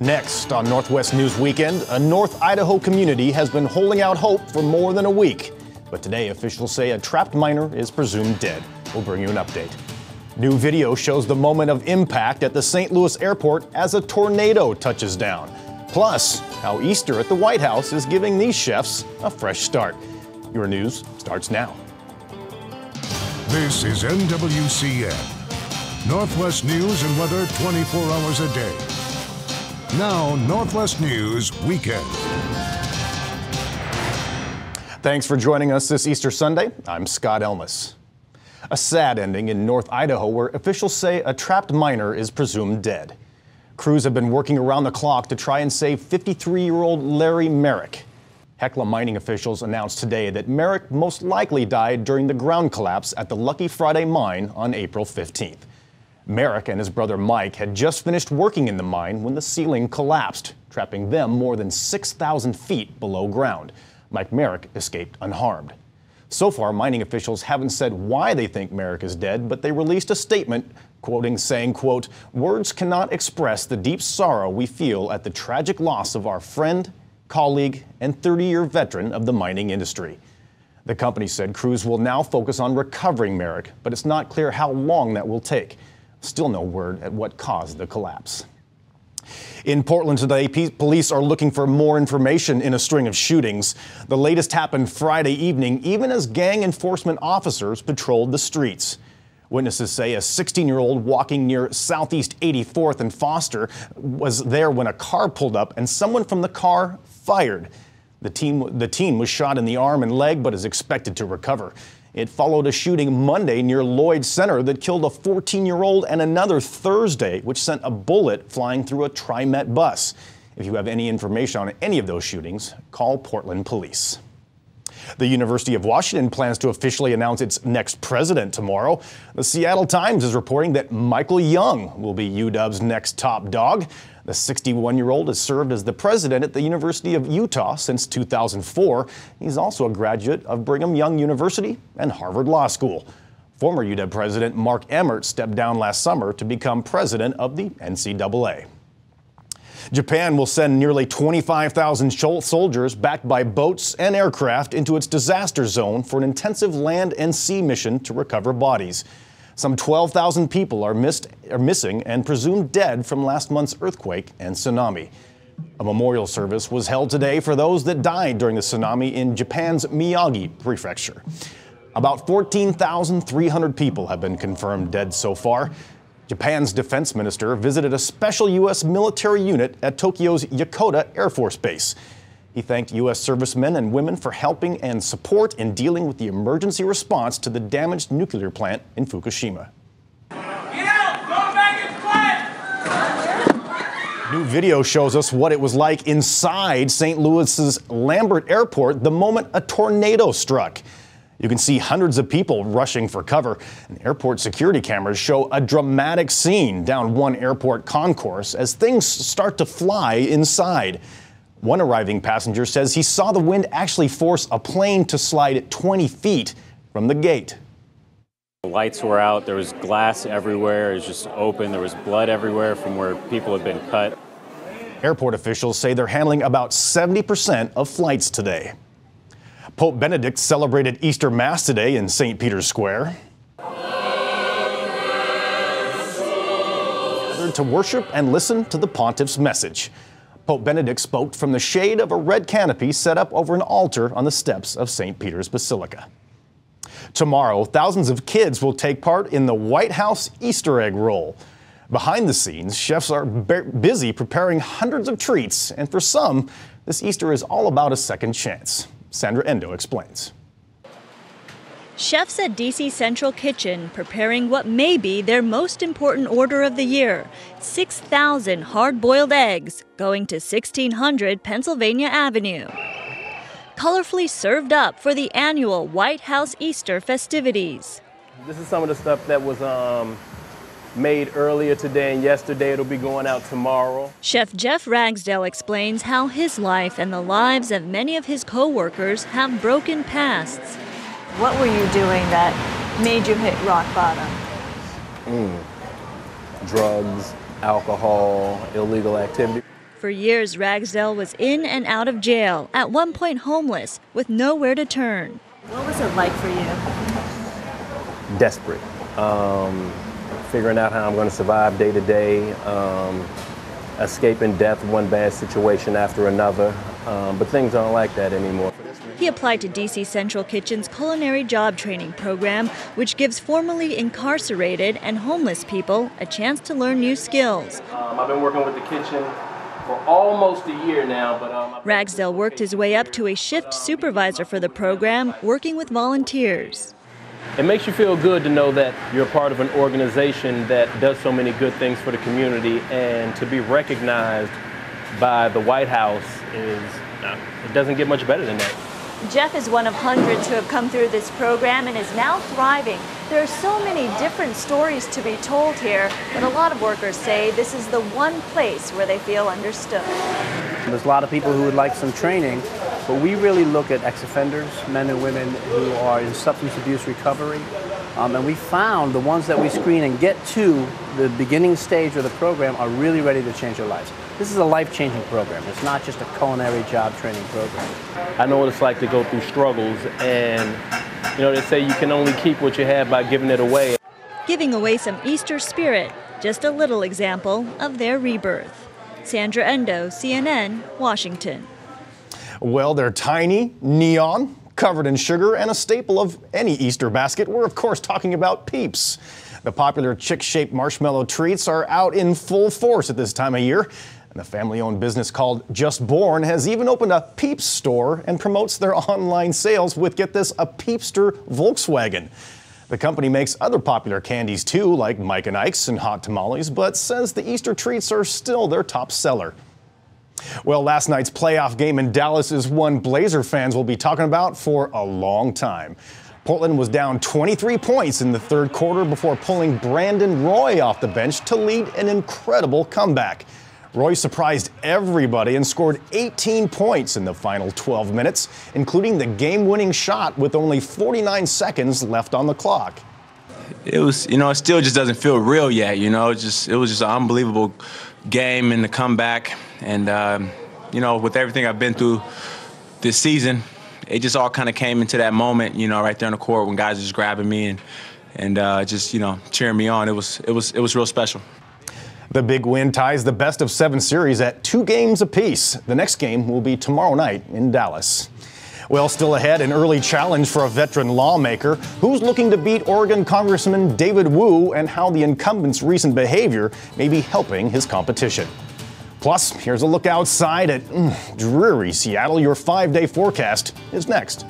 Next on Northwest News Weekend, a North Idaho community has been holding out hope for more than a week. But today, officials say a trapped miner is presumed dead. We'll bring you an update. New video shows the moment of impact at the St. Louis airport as a tornado touches down. Plus, how Easter at the White House is giving these chefs a fresh start. Your news starts now. This is NWCN, Northwest News and weather 24 hours a day. Now, Northwest News Weekend. Thanks for joining us this Easter Sunday. I'm Scott Elnes. A sad ending in North Idaho where officials say a trapped miner is presumed dead. Crews have been working around the clock to try and save 53-year-old Larry Merrick. Hecla mining officials announced today that Merrick most likely died during the ground collapse at the Lucky Friday mine on April 15th. Merrick and his brother Mike had just finished working in the mine when the ceiling collapsed, trapping them more than 6,000 feet below ground. Mike Merrick escaped unharmed. So far, mining officials haven't said why they think Merrick is dead, but they released a statement saying, quote, "Words cannot express the deep sorrow we feel at the tragic loss of our friend, colleague, and 30-year veteran of the mining industry." The company said crews will now focus on recovering Merrick, but it's not clear how long that will take. Still no word at what caused the collapse. In Portland today, police are looking for more information in a string of shootings. The latest happened Friday evening, even as gang enforcement officers patrolled the streets. Witnesses say a 16-year-old walking near Southeast 84th and Foster was there when a car pulled up and someone from the car fired. The teen was shot in the arm and leg but is expected to recover. It followed a shooting Monday near Lloyd Center that killed a 14-year-old and another Thursday, which sent a bullet flying through a TriMet bus. If you have any information on any of those shootings, call Portland Police. The University of Washington plans to officially announce its next president tomorrow. The Seattle Times is reporting that Michael Young will be UW's next top dog. The 61-year-old has served as the president at the University of Utah since 2004. He's also a graduate of Brigham Young University and Harvard Law School. Former UW president Mark Emmert stepped down last summer to become president of the NCAA. Japan will send nearly 25,000 soldiers backed by boats and aircraft into its disaster zone for an intensive land and sea mission to recover bodies. Some 12,000 people are missing and presumed dead from last month's earthquake and tsunami. A memorial service was held today for those that died during the tsunami in Japan's Miyagi Prefecture. About 14,300 people have been confirmed dead so far. Japan's defense minister visited a special U.S. military unit at Tokyo's Yokota Air Force Base. He thanked U.S. servicemen and women for helping and support in dealing with the emergency response to the damaged nuclear plant in Fukushima. Get out! Go back inside! New video shows us what it was like inside St. Louis's Lambert Airport the moment a tornado struck. You can see hundreds of people rushing for cover, and airport security cameras show a dramatic scene down one airport concourse as things start to fly inside. One arriving passenger says he saw the wind actually force a plane to slide 20 feet from the gate. The lights were out, there was glass everywhere, it was just open, there was blood everywhere from where people had been cut. Airport officials say they're handling about 70% of flights today. Pope Benedict celebrated Easter Mass today in St. Peter's Square. Gathered to worship and listen to the pontiff's message. Pope Benedict spoke from the shade of a red canopy set up over an altar on the steps of St. Peter's Basilica. Tomorrow, thousands of kids will take part in the White House Easter egg roll. Behind the scenes, chefs are busy preparing hundreds of treats, and for some, this Easter is all about a second chance. Sandra Endo explains. Chefs at DC Central Kitchen preparing what may be their most important order of the year, 6,000 hard-boiled eggs going to 1600 Pennsylvania Avenue. Colorfully served up for the annual White House Easter festivities. This is some of the stuff that was made earlier today and yesterday. It'll be going out tomorrow. Chef Jeff Ragsdale explains how his life and the lives of many of his co-workers have broken pasts. What were you doing that made you hit rock bottom? Drugs, alcohol, illegal activity. For years, Ragsdale was in and out of jail, at one point homeless, with nowhere to turn. What was it like for you? Desperate. Figuring out how I'm going to survive day to day, escaping death, one bad situation after another. But things aren't like that anymore. He applied to DC Central Kitchen's culinary job training program, which gives formerly incarcerated and homeless people a chance to learn new skills. I've been working with the kitchen for almost a year now, but Ragsdale worked his way up to a shift supervisor for the program, working with volunteers. it makes you feel good to know that you're part of an organization that does so many good things for the community, and to be recognized by the White House it doesn't get much better than that. Jeff is one of hundreds who have come through this program and is now thriving. There are so many different stories to be told here, but a lot of workers say this is the one place where they feel understood. There's a lot of people who would like some training, but we really look at ex-offenders, men and women who are in substance abuse recovery, and we found the ones that we screen and get to the beginning stage of the program are really ready to change their lives. This is a life-changing program. It's not just a culinary job training program. I know what it's like to go through struggles, and they say you can only keep what you have by giving it away. Giving away some Easter spirit, just a little example of their rebirth. Sandra Endo, CNN, Washington. Well, they're tiny, neon, covered in sugar, and a staple of any Easter basket. We're, of course, talking about Peeps. The popular chick-shaped marshmallow treats are out in full force at this time of year. And the family-owned business called Just Born has even opened a Peeps store and promotes their online sales with, get this, a Peepster Volkswagen. The company makes other popular candies too, like Mike and Ike's and hot tamales, but says the Easter treats are still their top seller. Well, last night's playoff game in Dallas is one Blazer fans will be talking about for a long time. Portland was down 23 points in the third quarter before pulling Brandon Roy off the bench to lead an incredible comeback. Roy surprised everybody and scored 18 points in the final 12 minutes, including the game-winning shot with only 49 seconds left on the clock. It was, it still just doesn't feel real yet, it was just an unbelievable game and the comeback. And, with everything I've been through this season, it just all kind of came into that moment, right there on the court when guys were just grabbing me and just, cheering me on. It was real special. The big win ties the best-of-7 series at 2 games apiece. The next game will be tomorrow night in Dallas. Well, still ahead, an early challenge for a veteran lawmaker who's looking to beat Oregon Congressman David Wu, and how the incumbent's recent behavior may be helping his competition. Plus, here's a look outside at dreary Seattle. Your 5-day forecast is next.